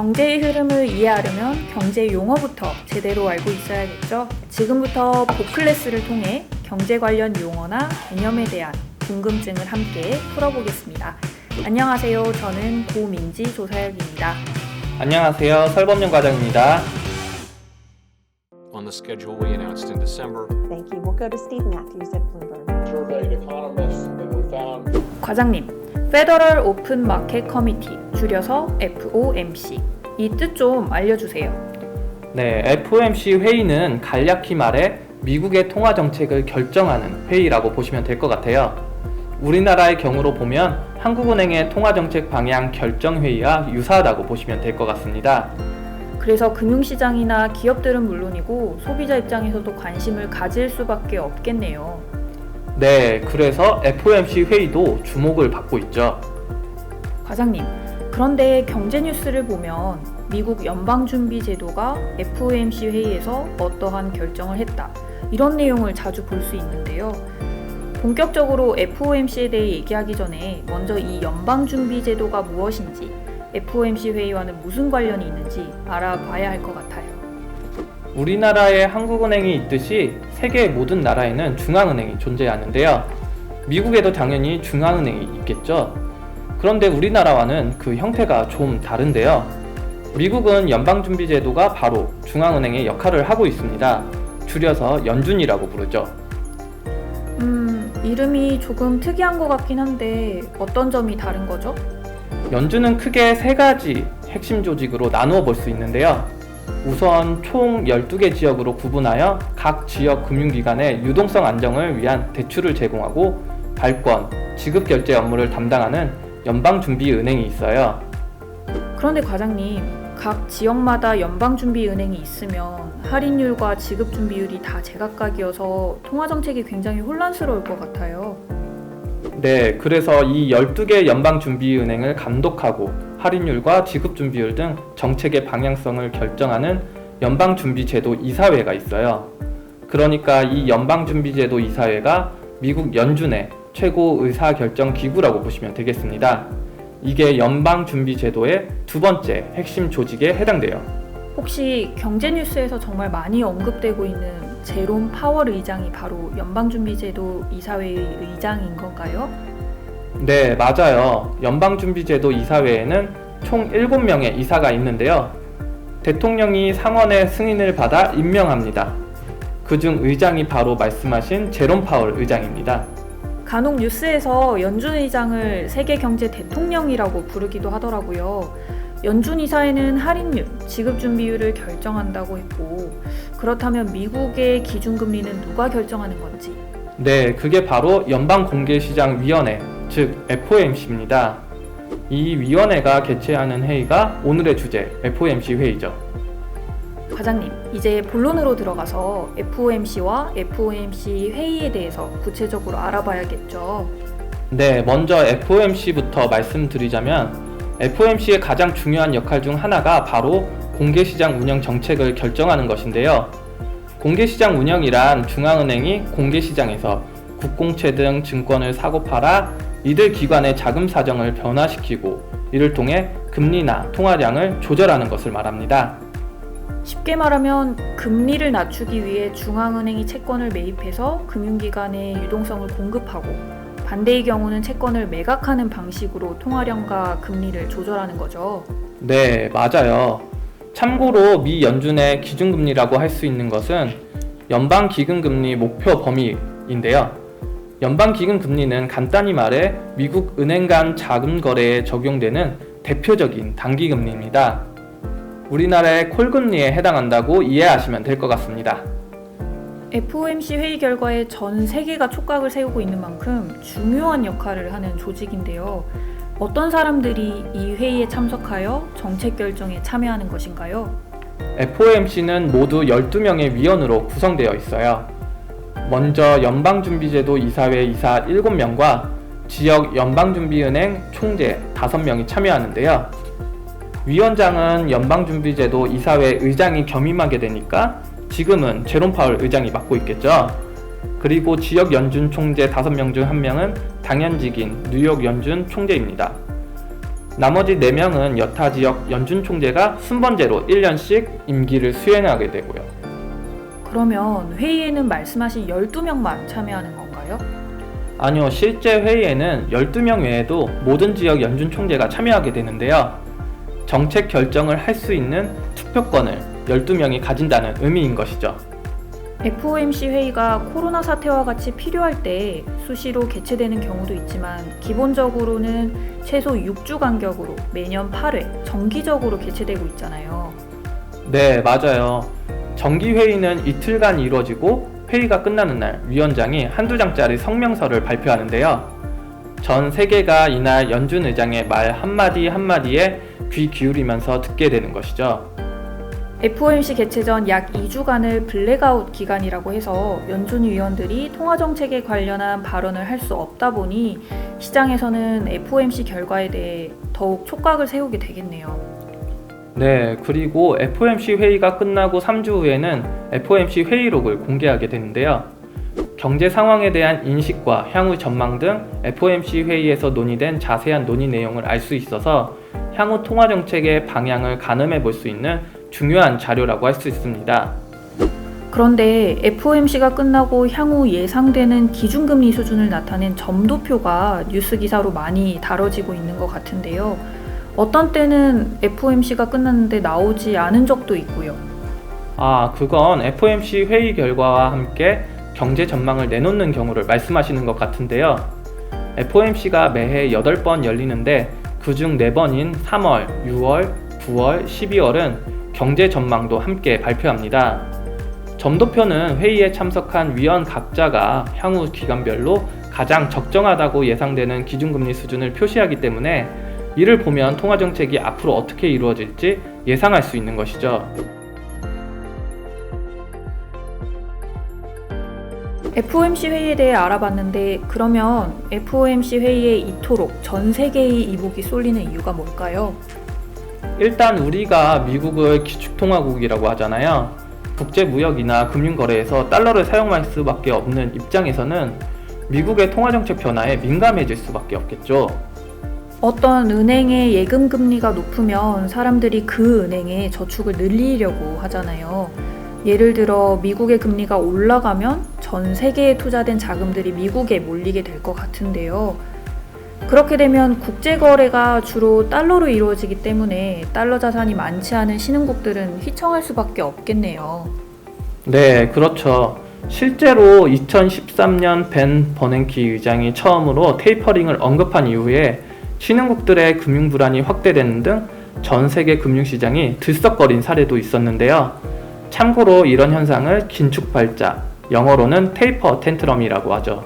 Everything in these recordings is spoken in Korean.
경제의 흐름을 이해하려면 경제 용어부터 제대로 알고 있어야겠죠. 지금부터 보클래스를 통해 경제 관련 용어나 개념에 대한 궁금증을 함께 풀어보겠습니다. 안녕하세요. 저는 고민지 조사혁입니다. 안녕하세요. 설범용 과장입니다. On the schedule we announced in December. Thank you. We'll go to Steve Matthews at Bloomberg. Surveyed economists and we found 과장님, Federal Open Market Committee, 줄여서 FOMC. 이 뜻 좀 알려주세요. 네, FOMC 회의는 간략히 말해 미국의 통화 정책을 결정하는 회의라고 보시면 될 것 같아요. 우리나라의 경우로 보면 한국은행의 통화 정책 방향 결정 회의와 유사하다고 보시면 될 것 같습니다. 그래서 금융시장이나 기업들은 물론이고 소비자 입장에서도 관심을 가질 수밖에 없겠네요. 네, 그래서 FOMC 회의도 주목을 받고 있죠. 과장님, 그런데 경제 뉴스를 보면 미국 연방준비제도가 FOMC 회의에서 어떠한 결정을 했다, 이런 내용을 자주 볼 수 있는데요. 본격적으로 FOMC에 대해 얘기하기 전에 먼저 이 연방준비제도가 무엇인지, FOMC 회의와는 무슨 관련이 있는지 알아봐야 할 것 같아요. 우리나라에 한국은행이 있듯이 세계의 모든 나라에는 중앙은행이 존재하는데요. 미국에도 당연히 중앙은행이 있겠죠. 그런데 우리나라와는 그 형태가 좀 다른데요. 미국은 연방준비제도가 바로 중앙은행의 역할을 하고 있습니다. 줄여서 연준이라고 부르죠. 이름이 조금 특이한 것 같긴 한데 어떤 점이 다른 거죠? 연준은 크게 세 가지 핵심 조직으로 나누어 볼 수 있는데요. 우선 총 12개 지역으로 구분하여 각 지역 금융기관의 유동성 안정을 위한 대출을 제공하고 발권, 지급결제 업무를 담당하는 연방준비은행이 있어요. 그런데 과장님, 각 지역마다 연방준비은행이 있으면 할인율과 지급준비율이 다 제각각이어서 통화정책이 굉장히 혼란스러울 것 같아요. 네, 그래서 이 12개 연방준비은행을 감독하고 할인율과 지급준비율 등 정책의 방향성을 결정하는 연방준비제도 이사회가 있어요. 그러니까 이 연방준비제도 이사회가 미국 연준의 최고 의사결정 기구라고 보시면 되겠습니다. 이게 연방준비제도의 두 번째 핵심 조직에 해당돼요. 혹시 경제뉴스에서 정말 많이 언급되고 있는 제롬 파월 의장이 바로 연방준비제도 이사회의 의장인 건가요? 네, 맞아요. 연방준비제도 이사회에는 총 7명의 이사가 있는데요. 대통령이 상원의 승인을 받아 임명합니다. 그중 의장이 바로 말씀하신 제롬 파월 의장입니다. 간혹 뉴스에서 연준 의장을 세계 경제 대통령이라고 부르기도 하더라고요. 연준 이사회는 할인율, 지급준비율을 결정한다고 했고, 그렇다면 미국의 기준금리는 누가 결정하는 건지? 네, 그게 바로 연방공개시장위원회, 즉 FOMC입니다. 이 위원회가 개최하는 회의가 오늘의 주제, FOMC 회의죠. 과장님, 이제 본론으로 들어가서 FOMC와 FOMC 회의에 대해서 구체적으로 알아봐야겠죠. 네, 먼저 FOMC부터 말씀드리자면 FOMC의 가장 중요한 역할 중 하나가 바로 공개시장 운영 정책을 결정하는 것인데요. 공개시장 운영이란 중앙은행이 공개시장에서 국공채 등 증권을 사고 팔아 이들 기관의 자금 사정을 변화시키고 이를 통해 금리나 통화량을 조절하는 것을 말합니다. 쉽게 말하면 금리를 낮추기 위해 중앙은행이 채권을 매입해서 금융기관에 유동성을 공급하고, 반대의 경우는 채권을 매각하는 방식으로 통화량과 금리를 조절하는 거죠. 네, 맞아요. 참고로 미 연준의 기준금리라고 할 수 있는 것은 연방기금금리 목표 범위인데요. 연방기금금리는 간단히 말해 미국 은행 간 자금 거래에 적용되는 대표적인 단기금리입니다. 우리나라의 콜금리에 해당한다고 이해하시면 될 것 같습니다. FOMC 회의 결과에 전 세계가 촉각을 세우고 있는 만큼 중요한 역할을 하는 조직인데요. 어떤 사람들이 이 회의에 참석하여 정책 결정에 참여하는 것인가요? FOMC는 모두 12명의 위원으로 구성되어 있어요. 먼저 연방준비제도 이사회 이사 7명과 지역 연방준비은행 총재 5명이 참여하는데요. 위원장은 연방준비제도 이사회 의장이 겸임하게 되니까 지금은 제롬 파월 의장이 맡고 있겠죠. 그리고 지역 연준 총재 5명 중 1명은 당연직인 뉴욕 연준 총재입니다. 나머지 4명은 여타 지역 연준 총재가 순번제로 1년씩 임기를 수행하게 되고요. 그러면 회의에는 말씀하신 12명만 참여하는 건가요? 아니요, 실제 회의에는 12명 외에도 모든 지역 연준 총재가 참여하게 되는데요. 정책 결정을 할 수 있는 투표권을 12명이 가진다는 의미인 것이죠. FOMC 회의가 코로나 사태와 같이 필요할 때 수시로 개최되는 경우도 있지만 기본적으로는 최소 6주 간격으로 매년 8회 정기적으로 개최되고 있잖아요. 네, 맞아요. 정기회의는 이틀간 이루어지고 회의가 끝나는 날 위원장이 한두 장짜리 성명서를 발표하는데요. 전 세계가 이날 연준 의장의 말 한마디 한마디에 귀 기울이면서 듣게 되는 것이죠. FOMC 개최 전 약 2주간을 블랙아웃 기간이라고 해서 연준 위원들이 통화정책에 관련한 발언을 할 수 없다 보니 시장에서는 FOMC 결과에 대해 더욱 촉각을 세우게 되겠네요. 네, 그리고 FOMC 회의가 끝나고 3주 후에는 FOMC 회의록을 공개하게 되는데요. 경제 상황에 대한 인식과 향후 전망 등 FOMC 회의에서 논의된 자세한 논의 내용을 알 수 있어서 향후 통화정책의 방향을 가늠해 볼 수 있는 중요한 자료라고 할 수 있습니다. 그런데 FOMC가 끝나고 향후 예상되는 기준금리 수준을 나타낸 점도표가 뉴스 기사로 많이 다뤄지고 있는 것 같은데요. 어떤 때는 FOMC가 끝났는데 나오지 않은 적도 있고요. 그건 FOMC 회의 결과와 함께 경제 전망을 내놓는 경우를 말씀하시는 것 같은데요. FOMC가 매해 8번 열리는데 그중 4번인 3월, 6월, 9월, 12월은 경제 전망도 함께 발표합니다. 점도표는 회의에 참석한 위원 각자가 향후 기간별로 가장 적정하다고 예상되는 기준금리 수준을 표시하기 때문에 이를 보면 통화정책이 앞으로 어떻게 이루어질지 예상할 수 있는 것이죠. FOMC 회의에 대해 알아봤는데 그러면 FOMC 회의에 이토록 전 세계의 이목이 쏠리는 이유가 뭘까요? 일단 우리가 미국을 기축통화국이라고 하잖아요. 국제무역이나 금융거래에서 달러를 사용할 수밖에 없는 입장에서는 미국의 통화정책 변화에 민감해질 수밖에 없겠죠. 어떤 은행의 예금 금리가 높으면 사람들이 그 은행에 저축을 늘리려고 하잖아요. 예를 들어 미국의 금리가 올라가면 전 세계에 투자된 자금들이 미국에 몰리게 될 것 같은데요. 그렇게 되면 국제거래가 주로 달러로 이루어지기 때문에 달러 자산이 많지 않은 신흥국들은 휘청할 수밖에 없겠네요. 네, 그렇죠. 실제로 2013년 벤 버냉키 의장이 처음으로 테이퍼링을 언급한 이후에 신흥국들의 금융 불안이 확대되는 등 전 세계 금융시장이 들썩거린 사례도 있었는데요. 참고로 이런 현상을 긴축 발작, 영어로는 테이퍼 텐트럼이라고 하죠.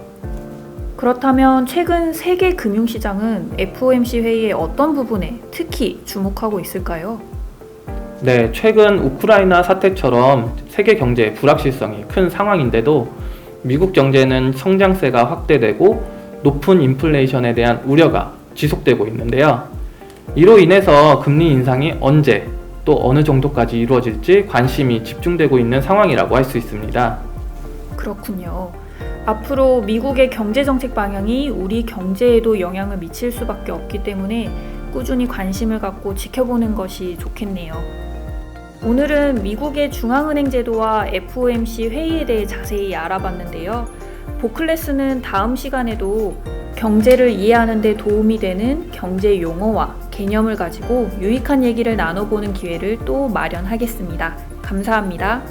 그렇다면 최근 세계 금융시장은 FOMC 회의의 어떤 부분에 특히 주목하고 있을까요? 네, 최근 우크라이나 사태처럼 세계 경제의 불확실성이 큰 상황인데도 미국 경제는 성장세가 확대되고 높은 인플레이션에 대한 우려가 지속되고 있는데요. 이로 인해서 금리 인상이 언제 또 어느 정도까지 이루어질지 관심이 집중되고 있는 상황이라고 할 수 있습니다. 그렇군요. 앞으로 미국의 경제정책 방향이 우리 경제에도 영향을 미칠 수밖에 없기 때문에 꾸준히 관심을 갖고 지켜보는 것이 좋겠네요. 오늘은 미국의 중앙은행 제도와 FOMC 회의에 대해 자세히 알아봤는데요. 보클래스는 다음 시간에도 경제를 이해하는 데 도움이 되는 경제 용어와 개념을 가지고 유익한 얘기를 나눠보는 기회를 또 마련하겠습니다. 감사합니다.